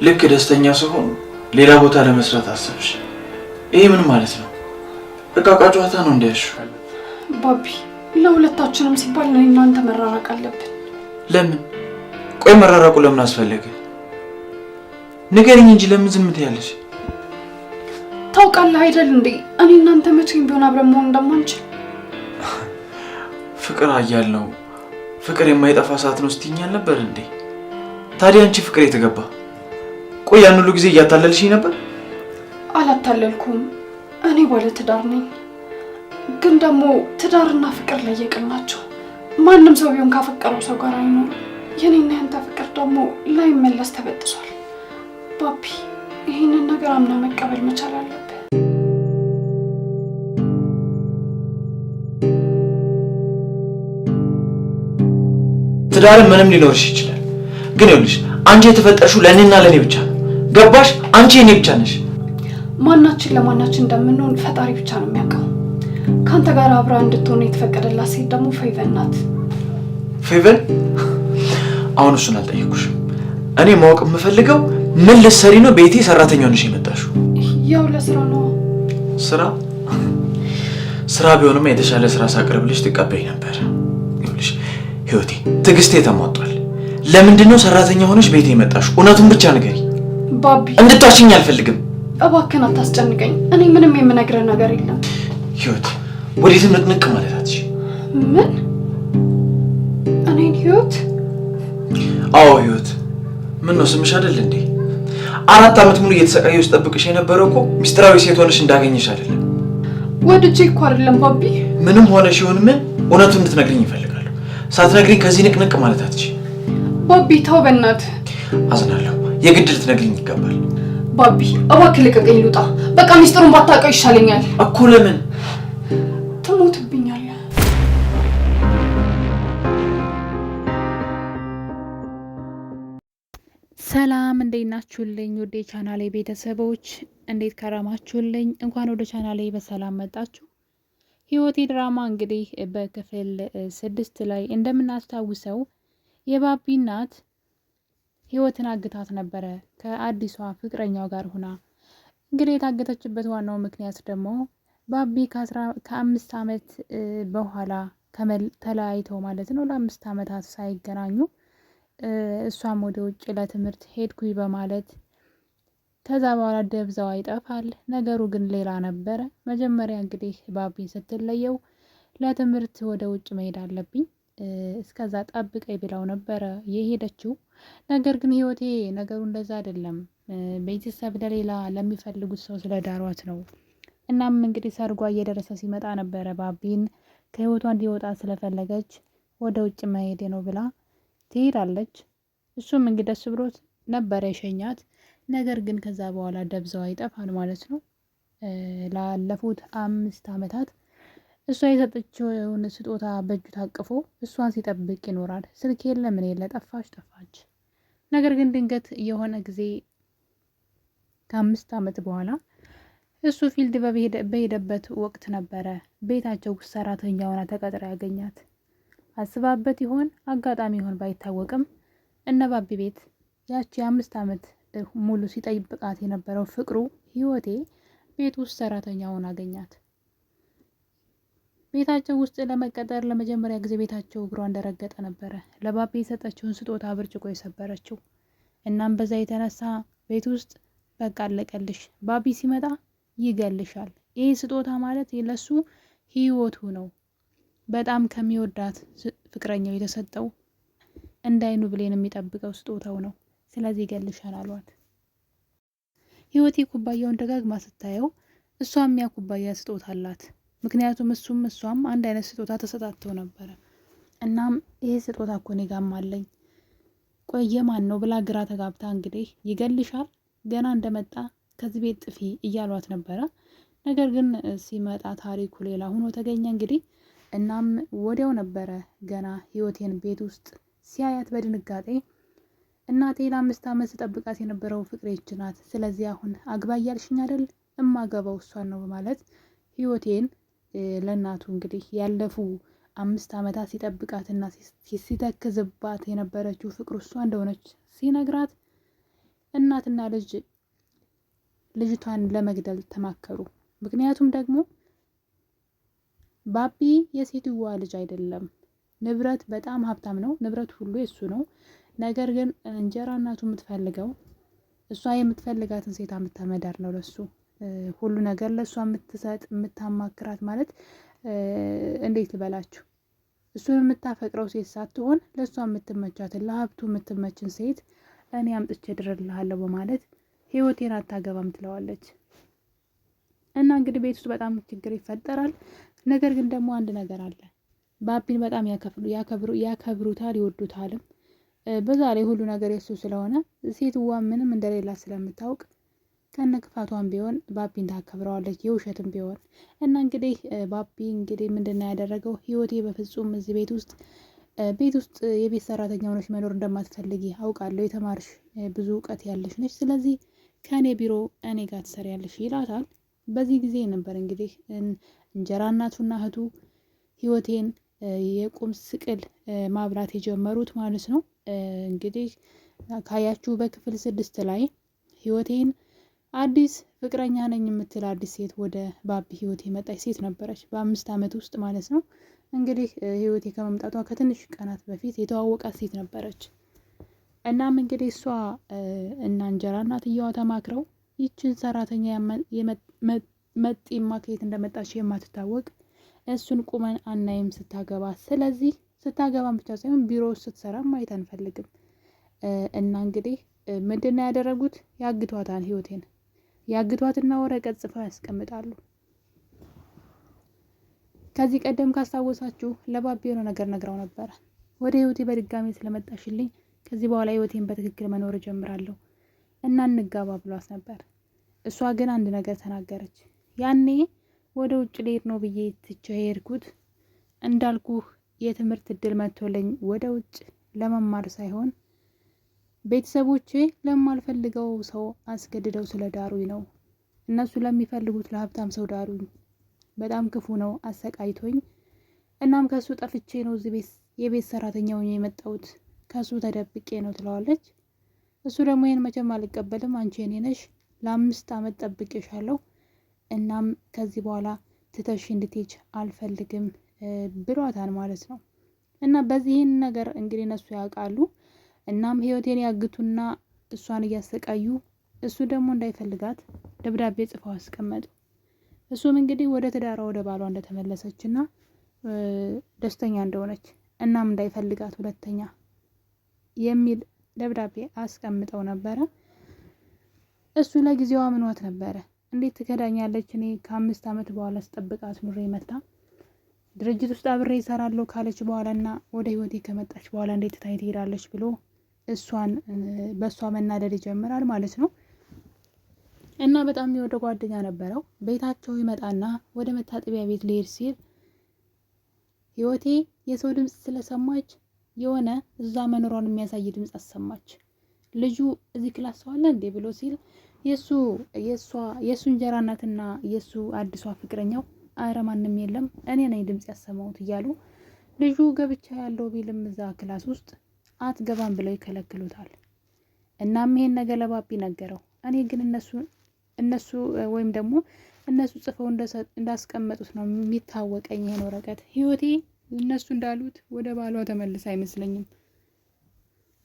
ልክ ደስተኛ ሲሆን ሌላ ቦታ ለመስራት አሰብሽ። ይሄ ምን ማለት ነው? በቃ ጨዋታ ነው እንዲያሽ። ባቢ ለሁለታችንም ሲባል ነው እናንተ መራራቅ አለብን። ለምን? ቆይ መራራቁ ለምን አስፈለገ? ንገሪኝ እንጂ ለምን ዝም ትያለሽ? ታውቃለህ አይደል እንዴ እኔ እናንተ መቼም ቢሆን አብረን መሆን እንደማንችል። ፍቅር አያል ነው ፍቅር የማይጠፋ ሰዓት ነው ስትይኛል ነበር እንዴ? ታዲያ አንቺ ፍቅር የተገባ ቆይ ያን ሁሉ ጊዜ እያታለልሽኝ ነበር? አላታለልኩም። እኔ ባለ ትዳር ነኝ። ግን ደግሞ ትዳርና ፍቅር ለየቅል ናቸው። ማንም ሰው ቢሆን ካፈቀረው ሰው ጋር አይኖርም። የኔና ያንተ ፍቅር ደግሞ ላይመለስ ተበጥሷል። ባቢ ይህንን ነገር አምና መቀበል መቻል አለብን። ትዳር ምንም ሊኖርሽ ይችላል። ግን ይኸውልሽ አንቺ የተፈጠርሽው ለእኔና ለእኔ ብቻ ነው። ገባሽ? አንቺ የኔ ብቻ ነሽ። ማናችን ለማናችን እንደምንሆን ፈጣሪ ብቻ ነው የሚያውቀው። ካንተ ጋር አብራ እንድትሆን የተፈቀደላት ሴት ደግሞ ፌቨን ናት። ፌቨን? አሁን እሱን አልጠየኩሽም። እኔ ማወቅ የምፈልገው ምን ልትሰሪ ነው ቤቴ ሰራተኛ ሆነሽ የመጣሽው? ያው ለስራ ነው። ስራ ቢሆንማ የተሻለ ስራ ሳቅርብልሽ ትቀበይ ነበር። ይኸውልሽ ህይወቴ ትዕግስቴ ተሟጧል። ለምንድን ነው ሰራተኛ ሆነሽ ቤቴ የመጣሽው? እውነቱን ብቻ ንገሪ። ባቢ እንድታሽኝ አልፈልግም። እባክህን አታስጨንቀኝ። እኔ ምንም የምነግርህ ነገር የለም። ህይወት ወዴትም ንቅንቅ ማለት አትሽ። ምን? እኔን ህይወት? አዎ ህይወት። ምን ነው ስምሽ አይደል እንዴ? 4 ዓመት ሙሉ እየተሰቃየሁ ስጠብቅሽ የነበረው እኮ ሚስጥራዊ ሴት ሆነሽ እንዳገኘሽ አይደለም። ወድጄ እኮ አይደለም ባቢ። ምንም ሆነሽ ይሁን ምን እውነቱን እንድትነግሪኝ እፈልጋለሁ። ሳትነግሪኝ ከዚህ ንቅንቅ ማለት አትሽ። ባቢ ተው በእናትህ። አዝናለሁ። የግድ ልትነግሪኝ ይገባል። ባቢ እባክህ ልቀቀኝ ልውጣ። በቃ ሚስጥሩን ባታውቀው ይሻለኛል እኮ። ለምን? ትሞትብኛለህ። ሰላም እንዴት ናችሁልኝ? ወደ ቻናሌ ቤተሰቦች እንዴት ከረማችሁልኝ? እንኳን ወደ ቻናሌ በሰላም መጣችሁ። ህይወቴ ድራማ እንግዲህ በክፍል 6 ላይ እንደምናስታውሰው የባቢ እናት ህይወትን አግታት ነበረ ከአዲሷ ፍቅረኛው ጋር ሆና። እንግዲህ የታገተችበት ዋናው ምክንያት ደግሞ ባቢ ከ5 ዓመት በኋላ ተለያይተው ማለት ነው ለ5 ዓመታት ሳይገናኙ እሷም ወደ ውጭ ለትምህርት ሄድኩኝ በማለት ከዛ በኋላ ደብዛዋ ይጠፋል። ነገሩ ግን ሌላ ነበረ። መጀመሪያ እንግዲህ ባቢ ስትለየው ለትምህርት ወደ ውጭ መሄድ አለብኝ እስከዛ ጠብቀኝ ብለው ነበረ የሄደችው። ነገር ግን ህይወቴ ነገሩ እንደዛ አይደለም። ቤተሰብ ለሌላ ለሚፈልጉት ሰው ስለዳሯት ነው። እናም እንግዲህ ሰርጓ እየደረሰ ሲመጣ ነበረ ባቢን ከህይወቷ እንዲወጣ ስለፈለገች ወደ ውጭ መሄድ ነው ብላ ትሄዳለች። እሱም እንግዲህ ደስ ብሎት ነበረ የሸኛት። ነገር ግን ከዛ በኋላ ደብዛዋ ይጠፋል ማለት ነው። ላለፉት 5 ዓመታት እሷ የሰጠችውን ስጦታ በእጁ ታቅፎ እሷን ሲጠብቅ ይኖራል። ስልክ የለ ምን የለ ጠፋች። ነገር ግን ድንገት የሆነ ጊዜ ከ5 ዓመት በኋላ እሱ ፊልድ በሄደበት ወቅት ነበረ ቤታቸው ውስጥ ሰራተኛ ሆና ተቀጥራ ያገኛት። አስባበት ይሆን አጋጣሚ ይሆን ባይታወቅም እነ ባቢ ቤት ያቺ 5 ዓመት ሙሉ ሲጠይቃት የነበረው ፍቅሩ ህይወቴ ቤት ውስጥ ሰራተኛ ሆና አገኛት። ቤታቸው ውስጥ ለመቀጠር ለመጀመሪያ ጊዜ ቤታቸው እግሯ እንደረገጠ ነበረ ለባቢ የሰጠችውን ስጦታ ብርጭቆ የሰበረችው። እናም በዛ የተነሳ ቤት ውስጥ በቃ አለቀልሽ፣ ባቢ ሲመጣ ይገልሻል። ይህ ስጦታ ማለት ለሱ ህይወቱ ነው። በጣም ከሚወዳት ፍቅረኛው የተሰጠው እንዳይኑ ብሌን የሚጠብቀው ስጦታው ነው። ስለዚህ ይገልሻል አሏት። ህይወቴ ኩባያውን ደጋግማ ስታየው እሷም ያ ኩባያ ስጦታ አላት። ምክንያቱም እሷም አንድ አይነት ስጦታ ተሰጣጥተው ነበረ። እናም ይሄ ስጦታ እኮ እኔ ጋርም አለኝ፣ ቆይ የማን ነው ብላ ግራ ተጋብታ እንግዲህ ይገልሻል ገና እንደመጣ ከዚህ ቤት ጥፊ እያሏት ነበረ። ነገር ግን ሲመጣ ታሪኩ ሌላ ሆኖ ተገኘ እንግዲህ። እናም ወዲያው ነበረ ገና ህይወቴን ቤት ውስጥ ሲያያት በድንጋጤ እናቴ ለ5 ዓመት ስጠብቃት የነበረው ፍቅሬች ናት። ስለዚህ አሁን አግባ እያልሽኝ አይደል? እማገባው እሷን ነው በማለት ህይወቴን ለእናቱ እንግዲህ ያለፉ 5 ዓመታት ሲጠብቃትና ሲተክዝባት የነበረችው ፍቅሩ እሷ እንደሆነች ሲነግራት እናትና ልጅቷን ለመግደል ተማከሩ። ምክንያቱም ደግሞ ባቢ የሴትዋ ልጅ አይደለም። ንብረት በጣም ሀብታም ነው፣ ንብረት ሁሉ የሱ ነው። ነገር ግን እንጀራ እናቱ የምትፈልገው እሷ የምትፈልጋትን ሴት አምታመዳር ነው ለሱ ሁሉ ነገር ለእሷ የምትሰጥ የምታማክራት ማለት እንዴት ልበላችሁ፣ እሱን የምታፈቅረው ሴት ሳትሆን ለእሷ የምትመቻትን ለሀብቱ የምትመችን ሴት እኔ አምጥቼ ድርልሃለሁ በማለት ህይወቴን አታገባም ትለዋለች። እና እንግዲህ ቤት ውስጥ በጣም ችግር ይፈጠራል። ነገር ግን ደግሞ አንድ ነገር አለ። ባቢን በጣም ያከብሩታል፣ ይወዱታልም። በዛ ላይ ሁሉ ነገር የሱ ስለሆነ ሴትዋ ምንም እንደሌላ ስለምታውቅ ከነ ክፋቷን ቢሆን ባቢን ታከብረዋለች፣ የውሸትም ቢሆን እና እንግዲህ ባቢ እንግዲህ ምንድነው ያደረገው? ህይወቴ በፍጹም እዚህ ቤት ውስጥ የቤት ሰራተኛ ሆነሽ መኖር እንደማትፈልጊ አውቃለሁ፣ የተማርሽ ብዙ እውቀት ያለሽ ነች፣ ስለዚህ ከእኔ ቢሮ እኔ ጋር ትሰሪያለሽ ይላታል። በዚህ ጊዜ ነበር እንግዲህ እንጀራ እናቱና እህቱ ህይወቴን የቁም ስቅል ማብላት የጀመሩት ማለት ነው። እንግዲህ ካያችሁ በክፍል 6 ላይ ህይወቴን አዲስ ፍቅረኛ ነኝ የምትል አዲስ ሴት ወደ ባቢ ህይወት የመጣች ሴት ነበረች፣ በ5 ዓመት ውስጥ ማለት ነው። እንግዲህ ህይወቴ ከመምጣቷ ከትንሽ ቀናት በፊት የተዋወቃት ሴት ነበረች። እናም እንግዲህ እሷ እና እንጀራ እናትየዋ ተማክረው ይችን ሰራተኛ መጤማ ከየት እንደመጣች የማትታወቅ እሱን ቁመን አናይም ስታገባ፣ ስለዚህ ስታገባን ብቻ ሳይሆን ቢሮ ውስጥ ስትሰራ ማየት አንፈልግም። እና እንግዲህ ምንድነው ያደረጉት? ያግቷታል። ህይወቴን ያግቷትና ወረቀት ጽፈው ያስቀምጣሉ። ከዚህ ቀደም ካስታወሳችሁ ለባቢ የሆነ ነገር ነግረው ነበረ። ወደ ህይወቴ በድጋሚ ስለመጣሽልኝ ከዚህ በኋላ ህይወቴን በትክክል መኖር ጀምራለሁ እና እንጋባ ብሏት ነበር። እሷ ግን አንድ ነገር ተናገረች። ያኔ ወደ ውጭ ልሄድ ነው ብዬ ትቼ ሄድኩት እንዳልኩህ የትምህርት እድል መጥቶልኝ ወደ ውጭ ለመማር ሳይሆን ቤተሰቦቼ ለማልፈልገው ሰው አስገድደው ስለ ዳሩኝ ነው። እነሱ ለሚፈልጉት ለሀብታም ሰው ዳሩኝ። በጣም ክፉ ነው፣ አሰቃይቶኝ። እናም ከሱ ጠፍቼ ነው እዚህ የቤት ሰራተኛ ሆኜ የመጣሁት፣ ከሱ ተደብቄ ነው ትለዋለች። እሱ ደግሞ ይህን መቼም አልቀበልም፣ አንቺ የኔ ነሽ፣ ለ5 ዓመት ጠብቄሻለሁ፣ እናም ከዚህ በኋላ ትተሽ እንድትሄጂ አልፈልግም ብሏታል ማለት ነው። እና በዚህን ነገር እንግዲህ እነሱ ያውቃሉ። እናም ህይወቴን ያግቱና እሷን እያሰቃዩ እሱ ደግሞ እንዳይፈልጋት ደብዳቤ ጽፈው አስቀመጡ። እሱም እንግዲህ ወደ ትዳሯ ወደ ባሏ እንደተመለሰችና ደስተኛ እንደሆነች እናም እንዳይፈልጋት ሁለተኛ የሚል ደብዳቤ አስቀምጠው ነበረ። እሱ ለጊዜው አምኗት ነበረ። እንዴት ትከዳኛለች? እኔ ከ5 ዓመት በኋላ ስጠብቃት ኑሬ መታ ድርጅት ውስጥ አብሬ ይሰራለሁ ካለች በኋላ እና ወደ ህይወቴ ከመጣች በኋላ እንዴት ታይ ትሄዳለች ብሎ እሷን በእሷ መናደድ ይጀምራል ማለት ነው። እና በጣም የሚወደ ጓደኛ ነበረው። ቤታቸው ይመጣና ወደ መታጠቢያ ቤት ሊሄድ ሲል ህይወቴ የሰው ድምፅ ስለሰማች የሆነ እዛ መኖሯን የሚያሳይ ድምፅ አሰማች። ልጁ እዚህ ክላስ ሰው አለ እንዴ ብሎ ሲል የእሱ እንጀራ እናትና የእሱ አዲሷ ፍቅረኛው አረ ማንም የለም እኔ ነኝ ድምፅ ያሰማሁት እያሉ ልጁ ገብቻ ያለው ቢልም እዛ ክላስ ውስጥ አትገባም ብለው ይከለክሉታል። እናም ይሄን ነገር ለባቢ ነገረው። እኔ ግን እነሱ ወይም ደግሞ እነሱ ጽፈው እንዳስቀመጡት ነው የሚታወቀኝ ይሄን ወረቀት። ህይወቴ እነሱ እንዳሉት ወደ ባሏ ተመልስ አይመስለኝም፣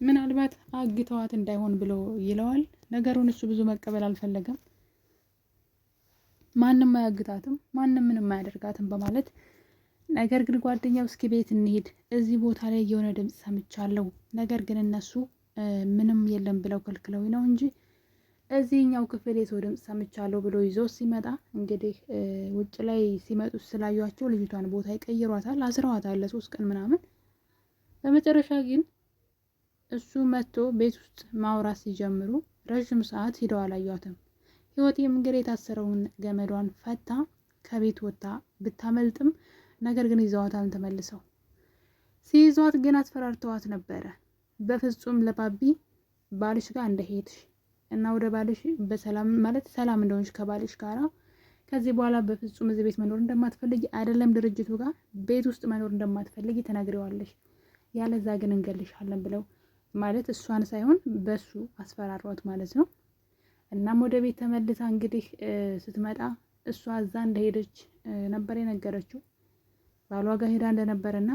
ምናልባት አግተዋት እንዳይሆን ብሎ ይለዋል። ነገሩን እሱ ብዙ መቀበል አልፈለገም። ማንም አያግታትም፣ ማንም ምንም አያደርጋትም በማለት ነገር ግን ጓደኛው እስኪ ቤት እንሂድ፣ እዚህ ቦታ ላይ የሆነ ድምፅ ሰምቻለሁ፣ ነገር ግን እነሱ ምንም የለም ብለው ከልክለው ነው እንጂ እዚህኛው ክፍል የሰው ድምፅ ሰምቻለሁ ብሎ ይዞ ሲመጣ እንግዲህ ውጭ ላይ ሲመጡ ስላዩቸው ልጅቷን ቦታ ይቀይሯታል፣ አስረዋታል ለ3 ቀን ምናምን። በመጨረሻ ግን እሱ መጥቶ ቤት ውስጥ ማውራት ሲጀምሩ ረዥም ሰዓት ሂደው አላዩአትም። ህይወቴም እንግዲህ የታሰረውን ገመዷን ፈታ ከቤት ወጣ ብታመልጥም ነገር ግን ይዘዋታል ተመልሰው። ሲይዟት ግን አስፈራርተዋት ነበረ። በፍጹም ለባቢ ባልሽ ጋር እንደሄድሽ እና ወደ ባልሽ በሰላም ማለት ሰላም እንደሆንሽ ከባልሽ ጋራ ከዚህ በኋላ በፍጹም እዚህ ቤት መኖር እንደማትፈልጊ አይደለም ድርጅቱ ጋር ቤት ውስጥ መኖር እንደማትፈልጊ ተናግረዋለሽ፣ ያለዛ ግን እንገልሻለን ብለው ማለት እሷን ሳይሆን በሱ አስፈራሯት ማለት ነው። እናም ወደ ቤት ተመልሳ እንግዲህ ስትመጣ እሷ እዛ እንደሄደች ነበር የነገረችው። ባሏ ጋር ሄዳ እንደነበረና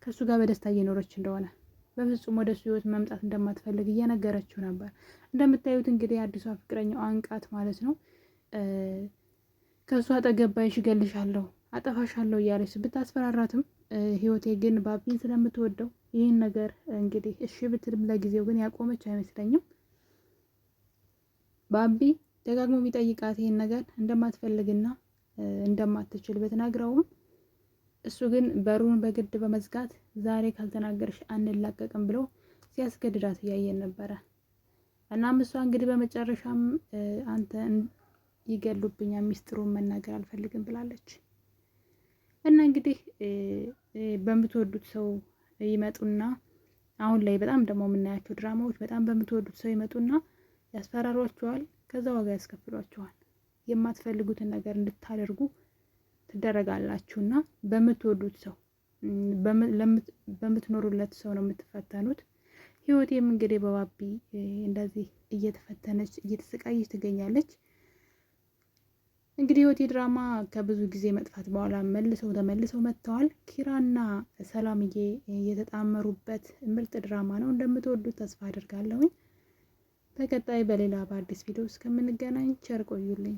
ከእሱ ጋር በደስታ እየኖረች እንደሆነ በፍጹም ወደ እሱ ህይወት መምጣት እንደማትፈልግ እየነገረችው ነበር። እንደምታዩት እንግዲህ አዲሷ ፍቅረኛው አንቃት ማለት ነው። ከእሱ አጠገብ ባይሽ እገልሻለሁ፣ አጠፋሻለሁ እያለች ብታስፈራራትም ህይወቴ ግን ባቢን ስለምትወደው ይህን ነገር እንግዲህ እሺ ብትልም ለጊዜው ግን ያቆመች አይመስለኝም። ባቢ ደጋግሞ ቢጠይቃት ይህን ነገር እንደማትፈልግና እንደማትችል ብትነግረውም እሱ ግን በሩን በግድ በመዝጋት ዛሬ ካልተናገርሽ አንላቀቅም ብሎ ሲያስገድዳት እያየን ነበረ። እናም እሷ እንግዲህ በመጨረሻም አንተ ይገሉብኛል፣ ሚስጥሩን መናገር አልፈልግም ብላለች። እና እንግዲህ በምትወዱት ሰው ይመጡና አሁን ላይ በጣም ደግሞ የምናያቸው ድራማዎች በጣም በምትወዱት ሰው ይመጡና ያስፈራሯቸዋል፣ ከዛ ዋጋ ያስከፍሏቸዋል። የማትፈልጉትን ነገር እንድታደርጉ ትደረጋላችሁና በምትወዱት ሰው በምትኖሩለት ሰው ነው የምትፈተኑት። ህይወቴም እንግዲህ በባቢ እንደዚህ እየተፈተነች እየተሰቃየች ትገኛለች። እንግዲህ ህይወቴ ድራማ ከብዙ ጊዜ መጥፋት በኋላ ተመልሰው መጥተዋል። ኪራና ሰላምዬ የተጣመሩበት ምርጥ ድራማ ነው። እንደምትወዱት ተስፋ አድርጋለሁኝ። በቀጣይ በሌላ በአዲስ ቪዲዮ እስከምንገናኝ ቸር ቆዩልኝ።